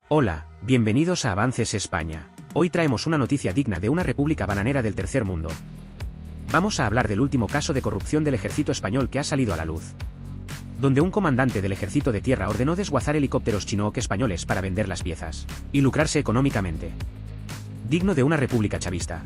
Hola, bienvenidos a Avances España. Hoy traemos una noticia digna de una república bananera del tercer mundo. Vamos a hablar del último caso de corrupción del ejército español que ha salido a la luz, donde un comandante del ejército de tierra ordenó desguazar helicópteros Chinook españoles para vender las piezas y lucrarse económicamente. Digno de una república chavista.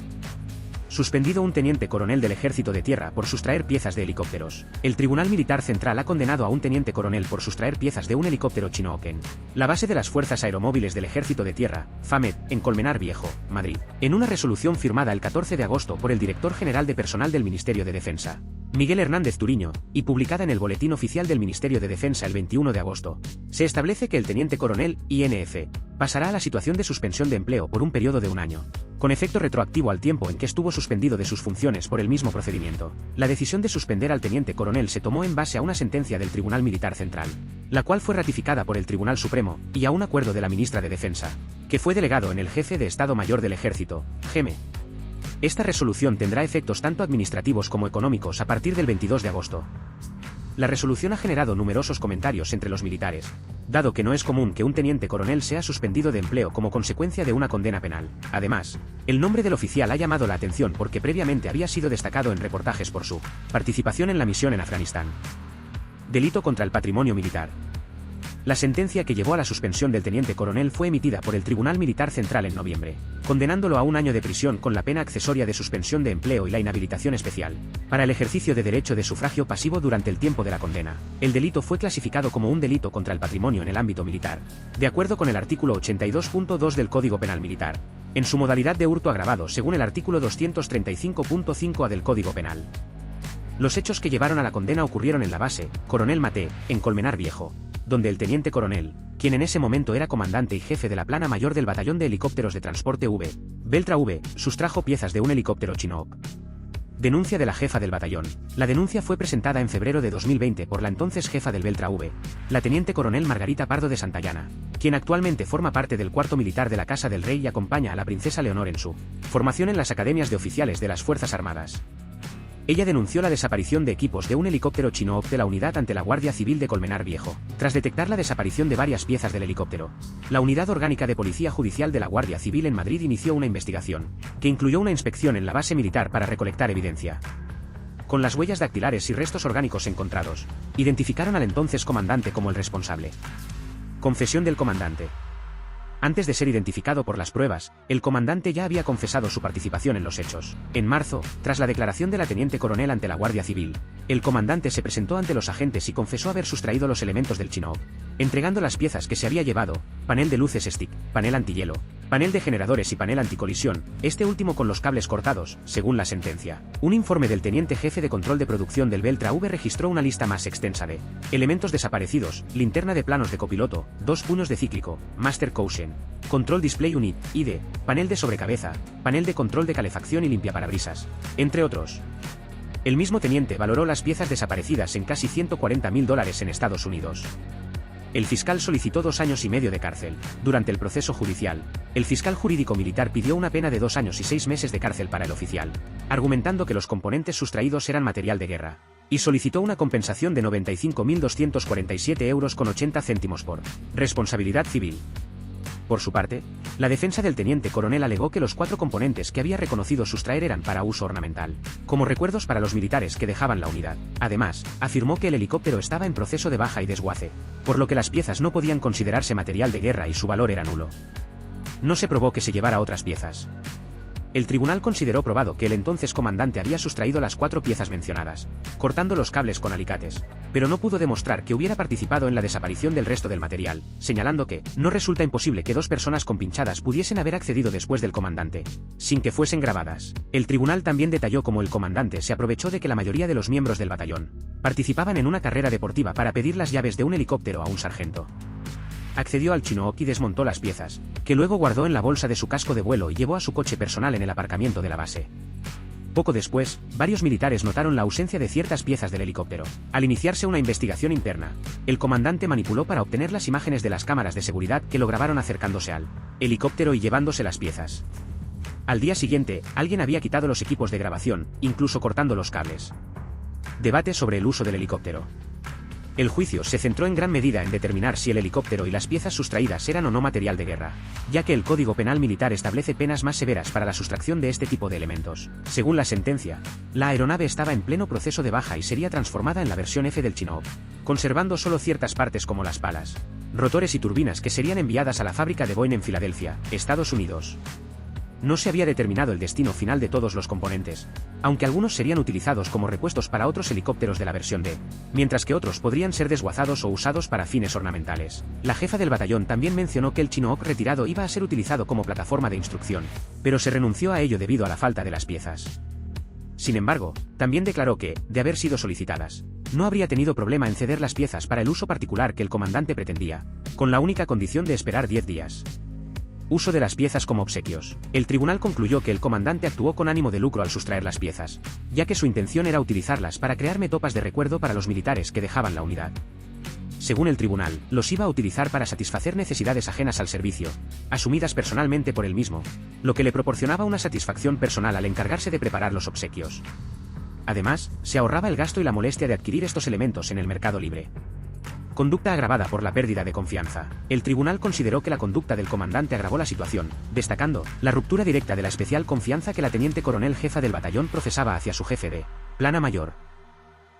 Suspendido un teniente coronel del ejército de tierra por sustraer piezas de helicópteros. El Tribunal Militar Central ha condenado a un teniente coronel por sustraer piezas de un helicóptero Chinook en la base de las Fuerzas Aeromóviles del Ejército de Tierra, FAMED, en Colmenar Viejo, Madrid. En una resolución firmada el 14 de agosto por el director general de personal del Ministerio de Defensa, Miguel Hernández Turiño, y publicada en el Boletín Oficial del Ministerio de Defensa el 21 de agosto, se establece que el teniente coronel, INF, pasará a la situación de suspensión de empleo por un periodo de un año, con efecto retroactivo al tiempo en que estuvo suspendido de sus funciones por el mismo procedimiento. La decisión de suspender al teniente coronel se tomó en base a una sentencia del Tribunal Militar Central, la cual fue ratificada por el Tribunal Supremo, y a un acuerdo de la ministra de Defensa, que fue delegado en el Jefe de Estado Mayor del Ejército, GEME. Esta resolución tendrá efectos tanto administrativos como económicos a partir del 22 de agosto. La resolución ha generado numerosos comentarios entre los militares, dado que no es común que un teniente coronel sea suspendido de empleo como consecuencia de una condena penal. Además, el nombre del oficial ha llamado la atención porque previamente había sido destacado en reportajes por su participación en la misión en Afganistán. Delito contra el patrimonio militar. La sentencia que llevó a la suspensión del teniente coronel fue emitida por el Tribunal Militar Central en noviembre, condenándolo a un año de prisión con la pena accesoria de suspensión de empleo y la inhabilitación especial para el ejercicio de derecho de sufragio pasivo durante el tiempo de la condena. El delito fue clasificado como un delito contra el patrimonio en el ámbito militar, de acuerdo con el artículo 82.2 del Código Penal Militar, en su modalidad de hurto agravado según el artículo 235.5a del Código Penal. Los hechos que llevaron a la condena ocurrieron en la base Coronel Maté, en Colmenar Viejo, donde el teniente coronel, quien en ese momento era comandante y jefe de la plana mayor del batallón de helicópteros de transporte Beltra V, sustrajo piezas de un helicóptero Chinook. Denuncia de la jefa del batallón. La denuncia fue presentada en febrero de 2020 por la entonces jefa del Beltra V, la teniente coronel Margarita Pardo de Santayana, quien actualmente forma parte del cuarto militar de la Casa del Rey y acompaña a la princesa Leonor en su formación en las academias de oficiales de las Fuerzas Armadas. Ella denunció la desaparición de equipos de un helicóptero Chinook de la unidad ante la Guardia Civil de Colmenar Viejo, tras detectar la desaparición de varias piezas del helicóptero. La Unidad Orgánica de Policía Judicial de la Guardia Civil en Madrid inició una investigación, que incluyó una inspección en la base militar para recolectar evidencia. Con las huellas dactilares y restos orgánicos encontrados, identificaron al entonces comandante como el responsable. Confesión del comandante. Antes de ser identificado por las pruebas, el comandante ya había confesado su participación en los hechos. En marzo, tras la declaración de la teniente coronel ante la Guardia Civil, el comandante se presentó ante los agentes y confesó haber sustraído los elementos del Chinook, entregando las piezas que se había llevado: panel de luces stick, panel antihielo, panel de generadores y panel anticolisión, este último con los cables cortados, según la sentencia. Un informe del teniente jefe de control de producción del Beltra V registró una lista más extensa de elementos desaparecidos: linterna de planos de copiloto, 2 puños de cíclico, Master Caution, Control Display Unit, ID, panel de sobrecabeza, panel de control de calefacción y limpiaparabrisas, entre otros. El mismo teniente valoró las piezas desaparecidas en casi $140.000 en Estados Unidos. El fiscal solicitó 2 años y medio de cárcel. Durante el proceso judicial, el fiscal jurídico militar pidió una pena de 2 años y 6 meses de cárcel para el oficial, argumentando que los componentes sustraídos eran material de guerra, y solicitó una compensación de 95.247 euros con 80 céntimos por responsabilidad civil. Por su parte, la defensa del teniente coronel alegó que los 4 componentes que había reconocido sustraer eran para uso ornamental, como recuerdos para los militares que dejaban la unidad. Además, afirmó que el helicóptero estaba en proceso de baja y desguace, por lo que las piezas no podían considerarse material de guerra y su valor era nulo. No se probó que se llevara otras piezas. El tribunal consideró probado que el entonces comandante había sustraído las 4 piezas mencionadas, cortando los cables con alicates, pero no pudo demostrar que hubiera participado en la desaparición del resto del material, señalando que no resulta imposible que 2 personas compinchadas pudiesen haber accedido después del comandante, sin que fuesen grabadas. El tribunal también detalló cómo el comandante se aprovechó de que la mayoría de los miembros del batallón participaban en una carrera deportiva para pedir las llaves de un helicóptero a un sargento. Accedió al Chinook y desmontó las piezas, que luego guardó en la bolsa de su casco de vuelo y llevó a su coche personal en el aparcamiento de la base. Poco después, varios militares notaron la ausencia de ciertas piezas del helicóptero. Al iniciarse una investigación interna, el comandante manipuló para obtener las imágenes de las cámaras de seguridad que lo grabaron acercándose al helicóptero y llevándose las piezas. Al día siguiente, alguien había quitado los equipos de grabación, incluso cortando los cables. Debate sobre el uso del helicóptero. El juicio se centró en gran medida en determinar si el helicóptero y las piezas sustraídas eran o no material de guerra, ya que el Código Penal Militar establece penas más severas para la sustracción de este tipo de elementos. Según la sentencia, la aeronave estaba en pleno proceso de baja y sería transformada en la versión F del Chinook, conservando solo ciertas partes como las palas, rotores y turbinas que serían enviadas a la fábrica de Boeing en Filadelfia, Estados Unidos. No se había determinado el destino final de todos los componentes, aunque algunos serían utilizados como repuestos para otros helicópteros de la versión D, mientras que otros podrían ser desguazados o usados para fines ornamentales. La jefa del batallón también mencionó que el Chinook retirado iba a ser utilizado como plataforma de instrucción, pero se renunció a ello debido a la falta de las piezas. Sin embargo, también declaró que, de haber sido solicitadas, no habría tenido problema en ceder las piezas para el uso particular que el comandante pretendía, con la única condición de esperar 10 días. Uso de las piezas como obsequios. El tribunal concluyó que el comandante actuó con ánimo de lucro al sustraer las piezas, ya que su intención era utilizarlas para crear metopas de recuerdo para los militares que dejaban la unidad. Según el tribunal, los iba a utilizar para satisfacer necesidades ajenas al servicio, asumidas personalmente por él mismo, lo que le proporcionaba una satisfacción personal al encargarse de preparar los obsequios. Además, se ahorraba el gasto y la molestia de adquirir estos elementos en el mercado libre. Conducta agravada por la pérdida de confianza. El tribunal consideró que la conducta del comandante agravó la situación, destacando la ruptura directa de la especial confianza que la teniente coronel jefa del batallón profesaba hacia su jefe de plana mayor.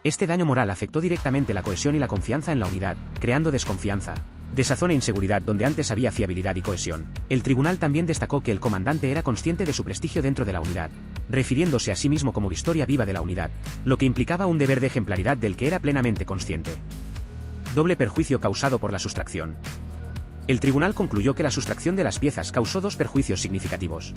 Este daño moral afectó directamente la cohesión y la confianza en la unidad, creando desconfianza, desazón e inseguridad donde antes había fiabilidad y cohesión. El tribunal también destacó que el comandante era consciente de su prestigio dentro de la unidad, refiriéndose a sí mismo como historia viva de la unidad, lo que implicaba un deber de ejemplaridad del que era plenamente consciente. Doble perjuicio causado por la sustracción. El tribunal concluyó que la sustracción de las piezas causó dos perjuicios significativos.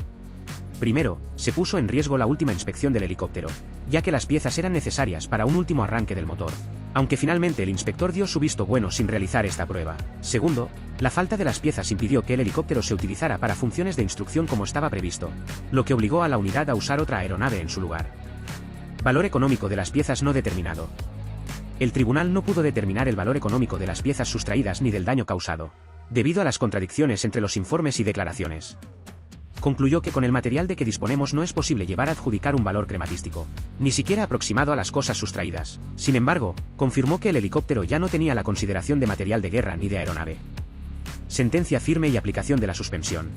Primero, se puso en riesgo la última inspección del helicóptero, ya que las piezas eran necesarias para un último arranque del motor, aunque finalmente el inspector dio su visto bueno sin realizar esta prueba. Segundo, la falta de las piezas impidió que el helicóptero se utilizara para funciones de instrucción como estaba previsto, lo que obligó a la unidad a usar otra aeronave en su lugar. Valor económico de las piezas no determinado. El tribunal no pudo determinar el valor económico de las piezas sustraídas ni del daño causado, debido a las contradicciones entre los informes y declaraciones. Concluyó que con el material de que disponemos no es posible llevar a adjudicar un valor crematístico, ni siquiera aproximado a las cosas sustraídas. Sin embargo, confirmó que el helicóptero ya no tenía la consideración de material de guerra ni de aeronave. Sentencia firme y aplicación de la suspensión.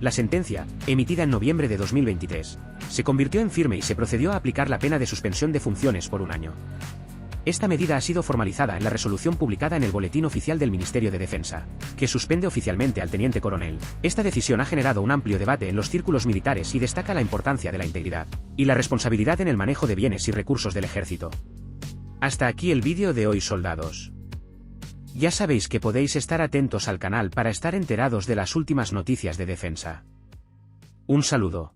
La sentencia, emitida en noviembre de 2023, se convirtió en firme y se procedió a aplicar la pena de suspensión de funciones por 1 año. Esta medida ha sido formalizada en la resolución publicada en el Boletín Oficial del Ministerio de Defensa, que suspende oficialmente al teniente coronel. Esta decisión ha generado un amplio debate en los círculos militares y destaca la importancia de la integridad y la responsabilidad en el manejo de bienes y recursos del ejército. Hasta aquí el vídeo de hoy, soldados. Ya sabéis que podéis estar atentos al canal para estar enterados de las últimas noticias de defensa. Un saludo.